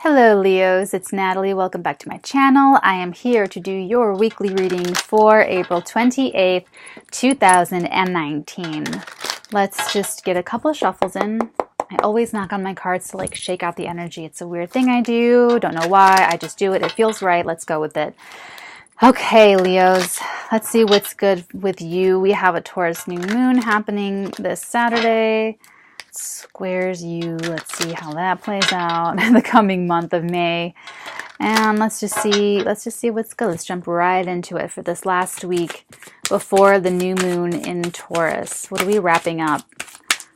Hello Leos, it's Natalie. Welcome back to my channel. I am here to do your weekly reading for April 28th, 2019. Let's just get a couple of shuffles in. I always knock on my cards to shake out the energy. It's a weird thing I do. Don't know why. I just do it. It feels right. Let's go with it. Okay, Leos, let's see what's good with you. We have a Taurus new moon happening this Saturday. Squares you. Let's see how that plays out in the coming month of May. And let's just see what's good. Let's jump right into it for this last week before the new moon in Taurus. What are we wrapping up?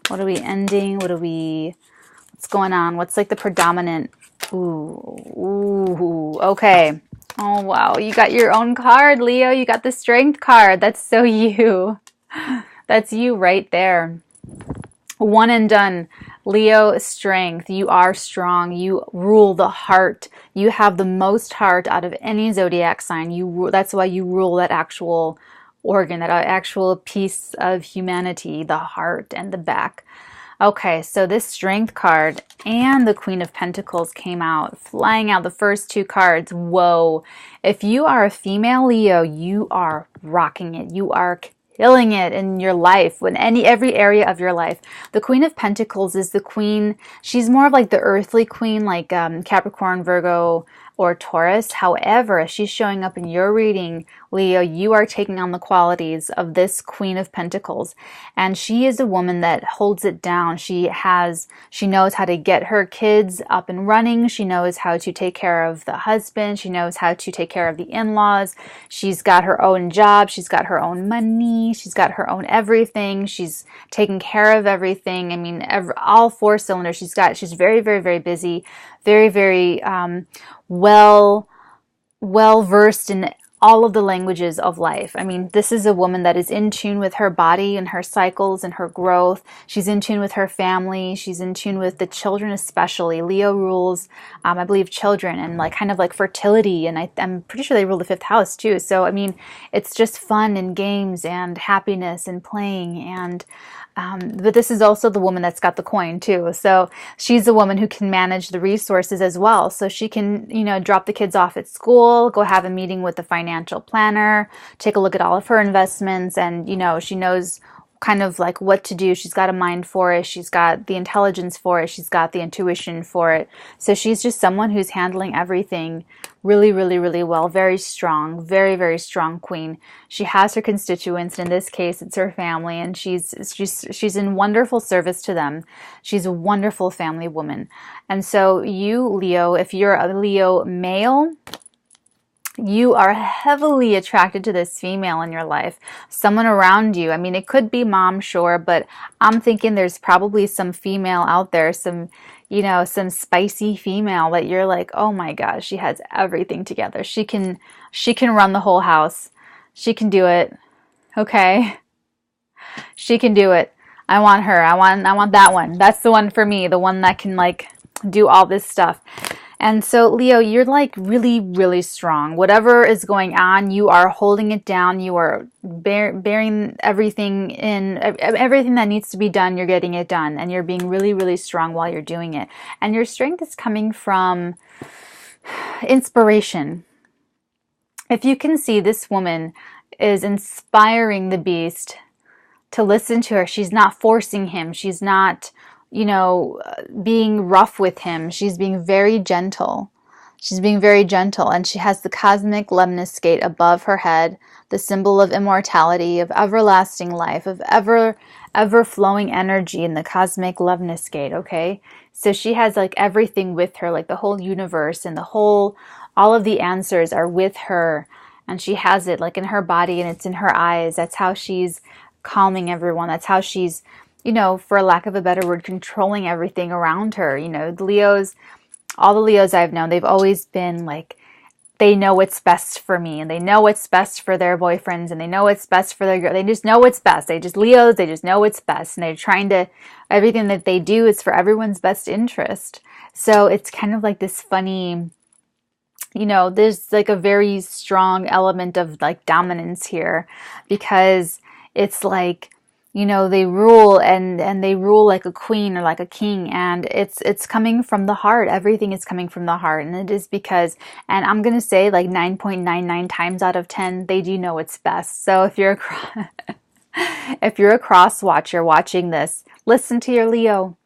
What are we ending? What's going on? What's the predominant? Ooh, okay. Oh, wow. You got your own card, Leo. You got the Strength card. That's so you. That's you right there. One and done. Leo, Strength. You are strong. You rule the heart. You have the most heart out of any zodiac sign. That's why you rule that actual organ, that actual piece of humanity, the heart and the back. Okay, so this Strength card and the Queen of Pentacles came out, flying out the first two cards. Whoa. If you are a female Leo, you are rocking it. You are killing it in your life, every area of your life. The Queen of Pentacles is the queen. She's more of the earthly queen, Capricorn, Virgo, or Taurus. However, if she's showing up in your reading, Leo, you are taking on the qualities of this Queen of Pentacles. And she is a woman that holds it down. She knows how to get her kids up and running. She knows how to take care of the husband. She knows how to take care of the in-laws. She's got her own job. She's got her own money. She's got her own everything. She's taking care of everything. I mean, all four cylinders she's got. She's very, very, very busy. Very, very well versed in all of the languages of life. I mean, this is a woman that is in tune with her body and her cycles and her growth. She's in tune with her family. She's in tune with the children especially. Leo rules, I believe, children and kind of fertility. And I'm pretty sure they rule the fifth house too. So, I mean, it's just fun and games and happiness and playing. And but this is also the woman that's got the coin too. So she's a woman who can manage the resources as well. So she can, drop the kids off at school, go have a meeting with the financial planner, take a look at all of her investments, and, she knows kind of what to do. She's got a mind for it. She's got the intelligence for it. She's got the intuition for it. So she's just someone who's handling everything really, really, really well. Very strong, very, very strong queen. She has her constituents. In this case, it's her family, and she's in wonderful service to them. She's a wonderful family woman. And so you, Leo, if you're a Leo male, you are heavily attracted to this female in your life, someone around you. I mean, it could be mom, sure, but I'm thinking there's probably some female out there, some spicy female that you're oh my gosh, she has everything together. She can run the whole house. She can do it. Okay. She can do it. I want her. I want that one. That's the one for me. The one that can do all this stuff. And so, Leo, you're really, really strong. Whatever is going on, you are holding it down. You are bearing everything in, everything that needs to be done, you're getting it done. And you're being really, really strong while you're doing it. And your strength is coming from inspiration. If you can see, this woman is inspiring the beast to listen to her. She's not forcing him. She's not being rough with him. She's being very gentle. She's being very gentle, and she has the cosmic lemniscate above her head, the symbol of immortality, of everlasting life, of ever flowing energy in the cosmic lemniscate. Okay, so she has everything with her, the whole universe and all of the answers are with her, and she has it in her body, and it's in her eyes. That's how she's calming everyone. That's how she's, for lack of a better word, controlling everything around her. All the Leos I've known, they've always been they know what's best for me, and they know what's best for their boyfriends, and they know what's best for their girl. They just know what's best. They just know what's best, and they're trying to, everything that they do is for everyone's best interest. So it's kind of this funny, there's a very strong element of dominance here, because it's you know, they rule, and they rule like a queen or like a king, and it's coming from the heart. Everything is coming from the heart, and it is because, and I'm gonna say like 9.99 times out of 10 they do know what's best. So if you're if you're a cross watcher watching this, listen to your Leo.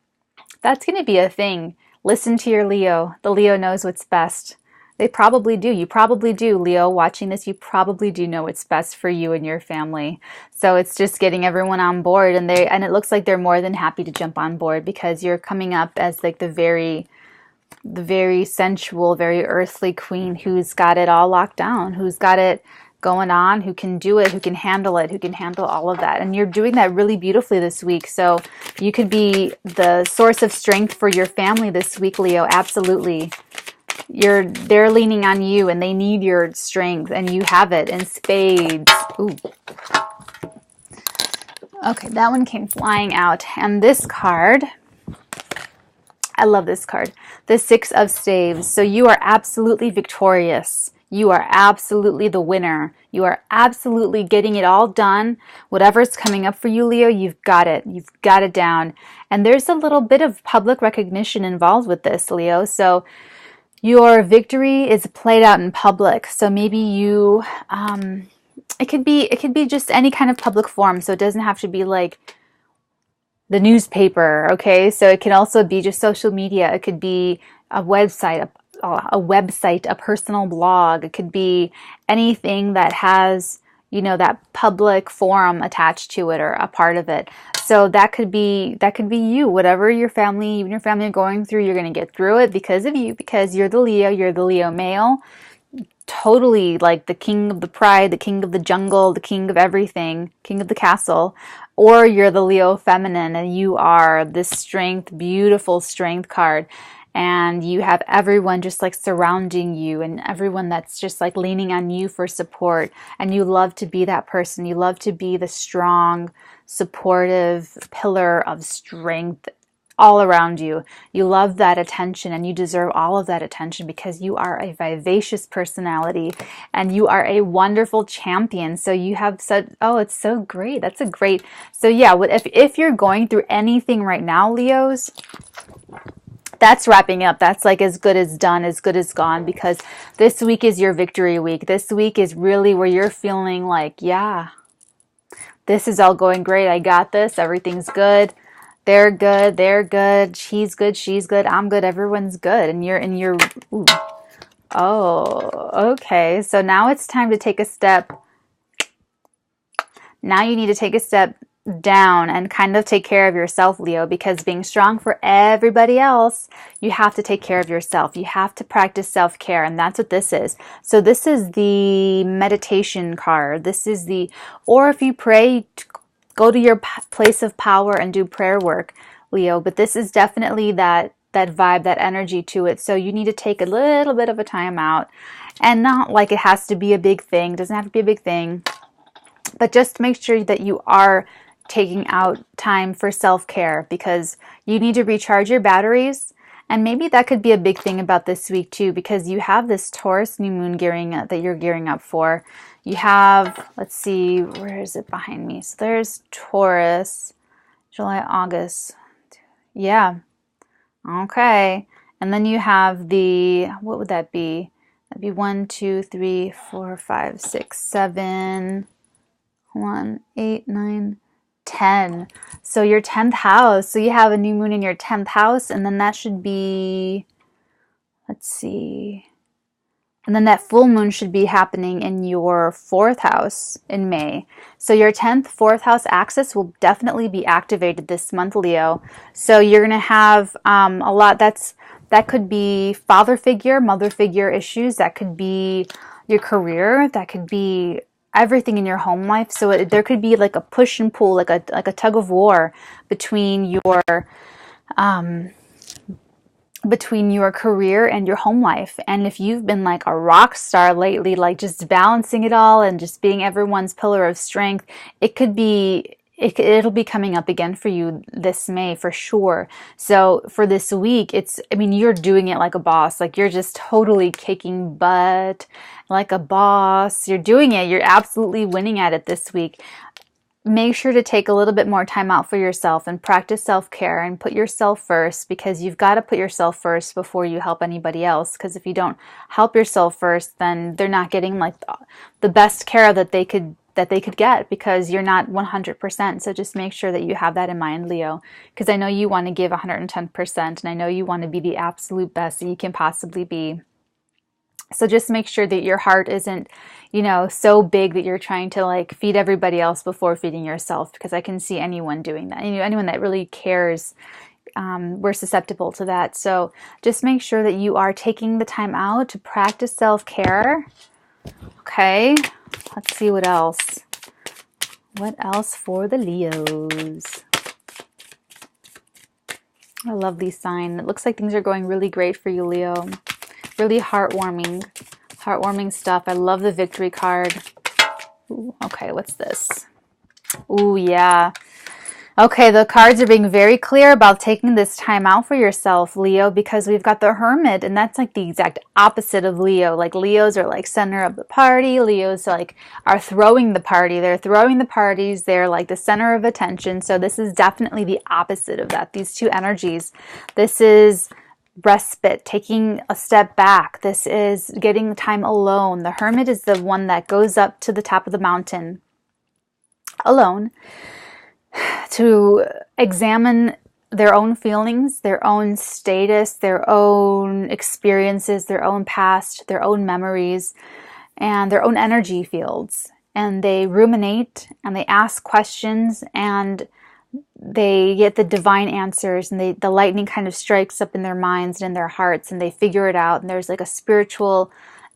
That's going to be a thing. Listen to your Leo. The Leo knows what's best. They probably do. You probably do, Leo, watching this. You probably do know what's best for you and your family. So it's just getting everyone on board, and it looks like they're more than happy to jump on board, because you're coming up as like the very sensual, very earthly queen who's got it all locked down, who's got it going on, who can do it, who can handle it, who can handle all of that. And you're doing that really beautifully this week. So you could be the source of strength for your family this week, Leo. Absolutely. They're leaning on you, and they need your strength, and you have it in spades. Ooh. Okay, that one came flying out. And this card, I love this card. The Six of Staves. So you are absolutely victorious. You are absolutely the winner. You are absolutely getting it all done. Whatever's coming up for you, Leo, you've got it. You've got it down. And there's a little bit of public recognition involved with this, Leo. So your victory is played out in public. So maybe you, it could be just any kind of public forum. So it doesn't have to be like the newspaper, okay? So it can also be just social media. It could be a website, a personal blog. It could be anything that has, you know, that public forum attached to it or a part of it. So that could be you. Whatever your family, even your family are going through, you're going to get through it because of you, because you're the Leo male. Totally like the king of the pride, the king of the jungle, the king of everything, king of the castle. Or you're the Leo feminine, and you are this strength, beautiful strength card. And you have everyone just like surrounding you, and everyone that's just like leaning on you for support. And you love to be that person. You love to be the strong, supportive pillar of strength all around you. You love that attention, and you deserve all of that attention because you are a vivacious personality, and you are a wonderful champion. So you have such, oh, it's so great. That's a great, so yeah, if you're going through anything right now, Leos, that's wrapping up. That's like as good as done, as good as gone, because this week is your victory week. This week is really where you're feeling like, yeah, this is all going great. I got this. Everything's good. They're good. They're good. He's good. She's good. I'm good. Everyone's good. And you're, ooh. Oh, okay. So now it's time to take a step. Now you need to take a step down and kind of take care of yourself, Leo, because being strong for everybody else, you have to take care of yourself. You have to practice self-care, and that's what this is. So this is the meditation card. This is the, or if you pray, go to your place of power and do prayer work, Leo. But this is definitely that vibe, that energy to it. So you need to take a little bit of a time out, and not like it has to be a big thing. It doesn't have to be a big thing, but just make sure that you are taking out time for self-care, because you need to recharge your batteries. And maybe that could be a big thing about this week too, because you have this Taurus new moon that you're gearing up for. You have, let's see, where is it behind me? So there's Taurus, July, August. Yeah. Okay. And then you have the, what would that be? That'd be 1, 2, 3, 4, 5, 6, 7, 1, 8, 9, 10. So your 10th house. So you have a new moon in your 10th house, and then that should be, let's see. And then that full moon should be happening in your 4th house in May. So your 10th, 4th house axis will definitely be activated this month, Leo. So you're going to have a lot. That could be father figure, mother figure issues. That could be your career. That could be everything in your home life. So there could be like a push and pull, like a tug of war between your career and your home life. And if you've been like a rock star lately, like just balancing it all and just being everyone's pillar of strength, it'll be coming up again for you this May for sure. So for this week, you're doing it like a boss. Like you're just totally kicking butt like a boss. You're doing it. You're absolutely winning at it this week. make sure to take a little bit more time out for yourself and practice self-care and put yourself first, because you've got to put yourself first before you help anybody else. Because if you don't help yourself first, then they're not getting like the best care that they could get, because you're not 100%. So just make sure that you have that in mind, Leo, because I know you want to give 110%, and I know you want to be the absolute best that you can possibly be. So just make sure that your heart isn't, so big that you're trying to like feed everybody else before feeding yourself, because I can see anyone doing that. Anyone that really cares, we're susceptible to that. So just make sure that you are taking the time out to practice self-care. Okay, let's see what else. What else for the Leos? I love these signs. It looks like things are going really great for you, Leo. Really heartwarming stuff. I love the victory card. Ooh, okay, what's this? Ooh, yeah. Okay, the cards are being very clear about taking this time out for yourself, Leo, because we've got the Hermit, and that's like the exact opposite of Leo. Like Leos are like center of the party. Leos are throwing the party. They're throwing the parties. They're like the center of attention. So this is definitely the opposite of that. These two energies. This is respite, taking a step back. This is getting time alone. The Hermit is the one that goes up to the top of the mountain alone to examine their own feelings, their own status, their own experiences, their own past, their own memories, and their own energy fields. And they ruminate and they ask questions, and they get the divine answers, and the lightning kind of strikes up in their minds and in their hearts, and they figure it out. And there's like a spiritual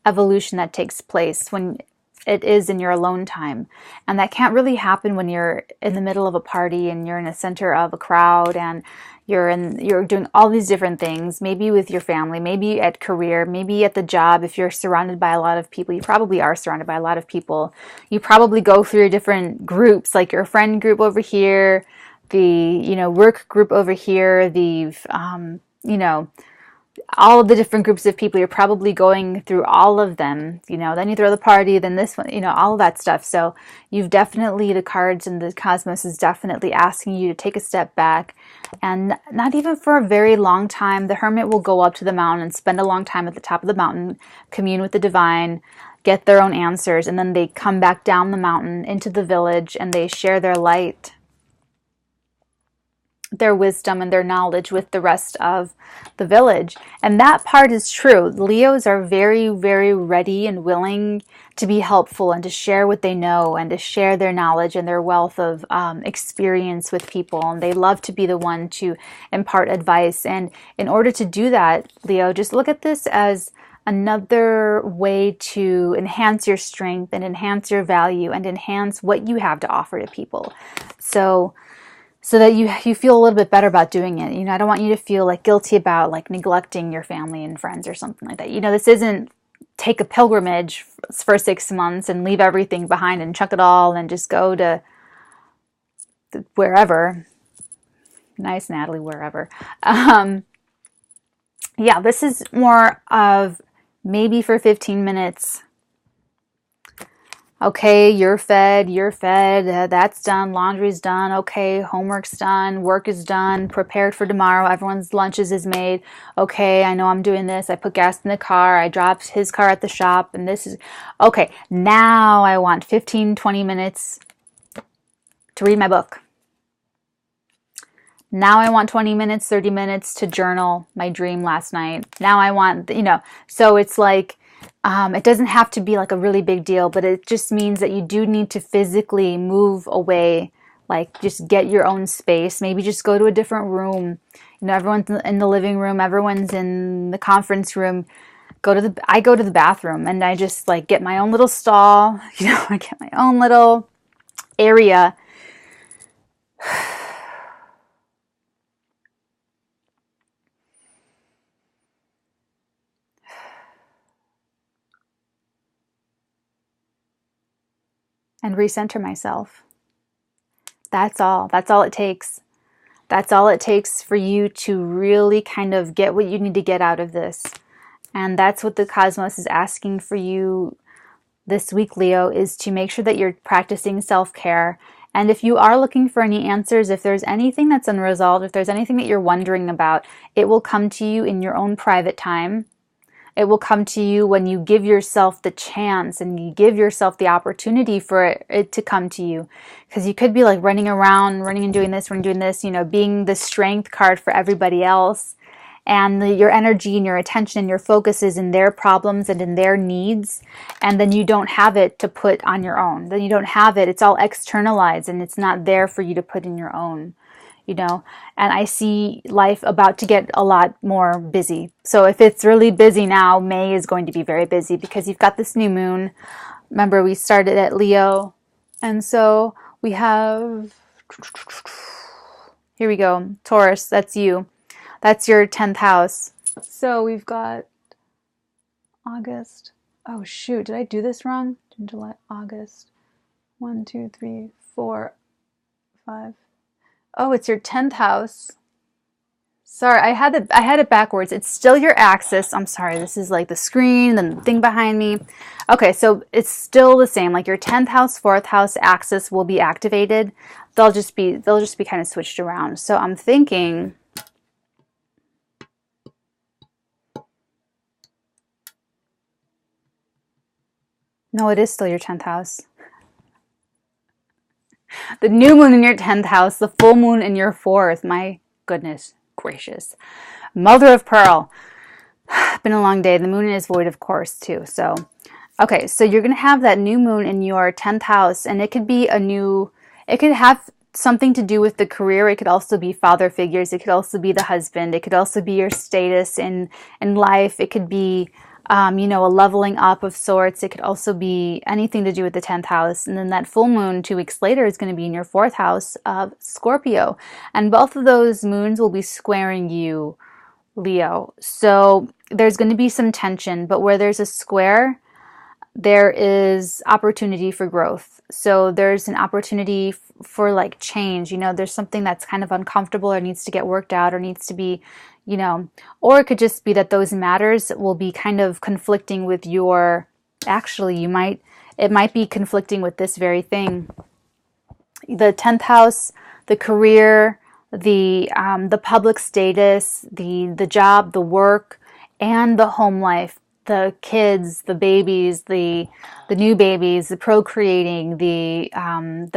evolution that takes place when it is in your alone time. And that can't really happen when you're in the middle of a party and you're in the center of a crowd and you're doing all these different things, maybe with your family, maybe at career, maybe at the job. If you're surrounded by a lot of people, you probably are surrounded by a lot of people. You probably go through different groups, like your friend group over here, the, work group over here, the, all of the different groups of people. You're probably going through all of them, then you throw the party, then this one, all of that stuff. So you've definitely, the cards and the cosmos is definitely asking you to take a step back, and not even for a very long time. The Hermit will go up to the mountain and spend a long time at the top of the mountain, commune with the divine, get their own answers, and then they come back down the mountain into the village, and they share their light, their wisdom, and their knowledge with the rest of the village. And that part is true. Leos are very, very ready and willing to be helpful and to share what they know and to share their knowledge and their wealth of experience with people. And they love to be the one to impart advice. And in order to do that, Leo, just look at this as another way to enhance your strength and enhance your value and enhance what you have to offer to people. So that you feel a little bit better about doing it. I don't want you to feel like guilty about like neglecting your family and friends or something like that. This isn't take a pilgrimage for 6 months and leave everything behind and chuck it all and just go to wherever. Nice, Natalie, wherever. Yeah, this is more of maybe for 15 minutes. Okay, you're fed, that's done, laundry's done, okay, homework's done, work is done, prepared for tomorrow, everyone's lunches is made, okay, I know I'm doing this, I put gas in the car, I dropped his car at the shop, and this is, okay, now I want 15, 20 minutes to read my book. Now I want 20 minutes, 30 minutes to journal my dream last night. Now I want, so it's like, it doesn't have to be like a really big deal, but it just means that you do need to physically move away, like just get your own space. Maybe just go to a different room. Everyone's in the living room, everyone's in the conference room. I go to the bathroom and I just like get my own little stall, I get my own little area. And recenter myself. That's all. That's all it takes. That's all it takes for you to really kind of get what you need to get out of this. And that's what the cosmos is asking for you this week, Leo, is to make sure that you're practicing self-care And if you are looking for any answers, if there's anything that's unresolved, if there's anything that you're wondering about, it will come to you in your own private time. It will come to you when you give yourself the chance and you give yourself the opportunity for it to come to you. Because you could be like running around, running and doing this, you know, being the strength card for everybody else. And your energy and your attention and your focus is in their problems and in their needs. And then you don't have it to put on your own. Then you don't have it. It's all externalized and it's not there for you to put in your own. You know, and I see life about to get a lot more busy. So if it's really busy now, May is going to be very busy because you've got this new moon. Remember, we started at Leo. And so we have, here we go, Taurus, that's you. That's your 10th house. So we've got August. Oh shoot, did I do this wrong? June, July, August. 1, 2, 3, 4, 5. Oh, it's your 10th house. Sorry, I had it backwards. It's still your axis. I'm sorry. This is like the screen and the thing behind me. Okay, so it's still the same. Like your 10th house, 4th house axis will be activated. They'll just be kind of switched around. So I'm thinking, no, it is still your 10th house. The new moon in your 10th house, the full moon in your 4th. My goodness gracious. Mother of pearl. Been a long day. The moon is void, of course, too. So, okay, so you're going to have that new moon in your 10th house, and it could be it could have something to do with the career. It could also be father figures. It could also be the husband. It could also be your status in life. It could be you know, a leveling up of sorts. It could also be anything to do with the 10th house. And then that full moon 2 weeks later is going to be in your 4th house of Scorpio. And both of those moons will be squaring you, Leo. So there's going to be some tension, but where there's a square, there is opportunity for growth. So there's an opportunity for like change. You know, there's something that's kind of uncomfortable or needs to get worked out or needs to be, you know, or it could just be that those matters will be kind of conflicting with your, actually, it might be conflicting with this very thing. The 10th house, the career, the public status, the job, the work, and the home life, the kids, the babies, the new babies, the procreating, the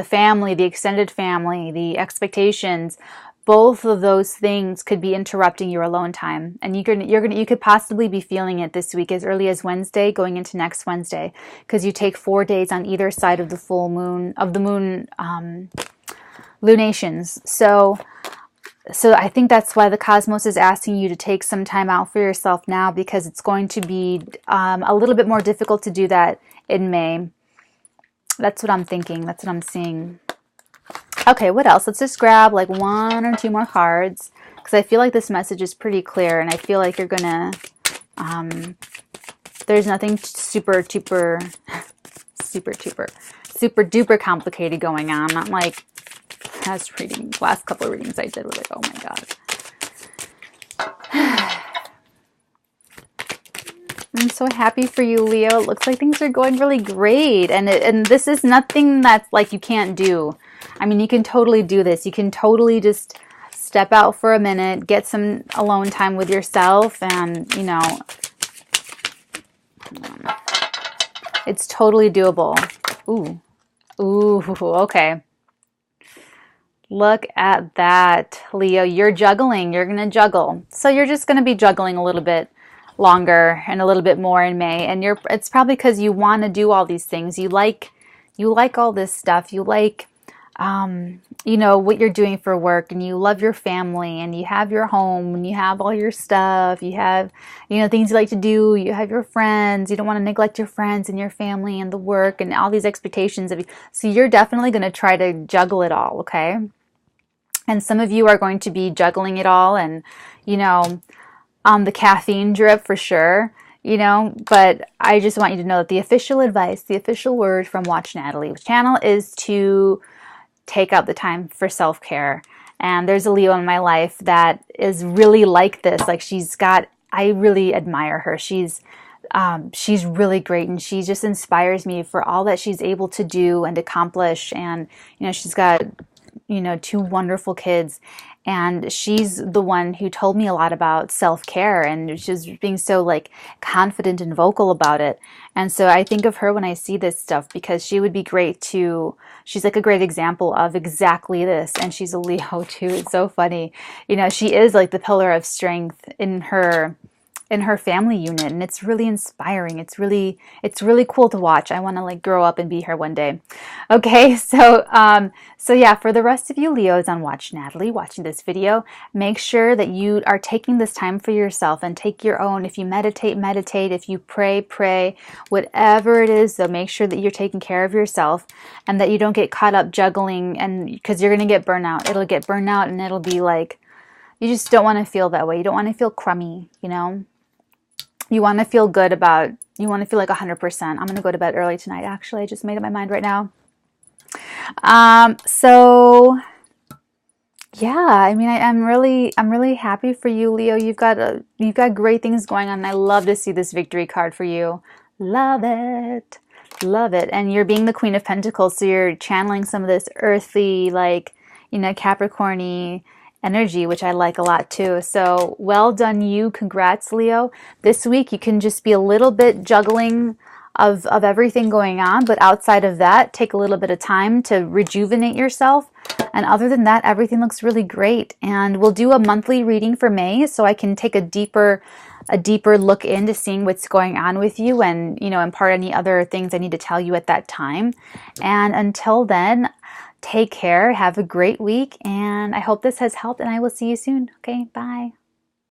family, the extended family, the expectations. Both of those things could be interrupting your alone time, and you could possibly be feeling it this week as early as Wednesday, going into next Wednesday, because you take 4 days on either side of the full moon lunations. So I think that's why the cosmos is asking you to take some time out for yourself now, because it's going to be a little bit more difficult to do that in May. That's what I'm thinking. That's what I'm seeing. Okay, what else? Let's just grab like 1 or 2 more cards, because I feel like this message is pretty clear, and I feel like you're gonna, there's nothing super duper complicated going on. Not like last couple of readings I did was like, oh my God. I'm so happy for you, Leo. It looks like things are going really great, and this is nothing that's like you can't do. I mean, you can totally do this. You can totally just step out for a minute, get some alone time with yourself, and, you know, it's totally doable. Ooh, okay. Look at that, Leo. You're juggling. You're going to juggle. So you're just going to be juggling a little bit longer and a little bit more in May. And it's probably because you want to do all these things. You like all this stuff. You like, you know, what you're doing for work, and you love your family, and you have your home, and you have all your stuff. You have, you know, things you like to do. You have your friends. You don't want to neglect your friends and your family and the work and all these expectations of you. So you're definitely going to try to juggle it all, okay? And some of you are going to be juggling it all, and, you know, the caffeine drip for sure, you know, but I just want you to know that the official advice, the official word from Watch Natalie's channel is to take out the time for self-care. And there's a Leo in my life that is really like this. Like I really admire her. She's she's really great, and she just inspires me for all that she's able to do and accomplish. And she's got 2 wonderful kids, and she's the one who told me a lot about self-care, and she's being so like confident and vocal about it. And so I think of her when I see this stuff, because she would be great to she's like a great example of exactly this. And she's a Leo too. It's so funny. She is like the pillar of strength in her family unit, and it's really inspiring. It's really cool to watch. I want to like grow up and be her one day. Okay, so yeah, for the rest of you Leos on Watch Natalie watching this video, make sure that you are taking this time for yourself, and take your own. If you meditate, meditate. If you pray, pray. Whatever it is, though, make sure that you're taking care of yourself, and that you don't get caught up juggling, and because you're going to get burnout. It'll get burnout, and it'll be like, you just don't want to feel that way. You don't want to feel crummy, You want to feel good about, you want to feel like 100%. I'm going to go to bed early tonight. Actually, I just made up my mind right now. So yeah, I mean, I'm really happy for you, Leo. You've got great things going on, and I love to see this victory card for you. Love it. Love it. And you're being the Queen of Pentacles, so you're channeling some of this earthy, like, Capricorn-y energy, which I like a lot too. So well done you. Congrats, Leo. This week you can just be a little bit juggling of everything going on, but outside of that, take a little bit of time to rejuvenate yourself. And other than that, everything looks really great. And we'll do a monthly reading for May, so I can take a deeper look into seeing what's going on with you, and impart any other things I need to tell you at that time. And until then, take care, have a great week, and I hope this has helped, and I will see you soon. Okay, bye.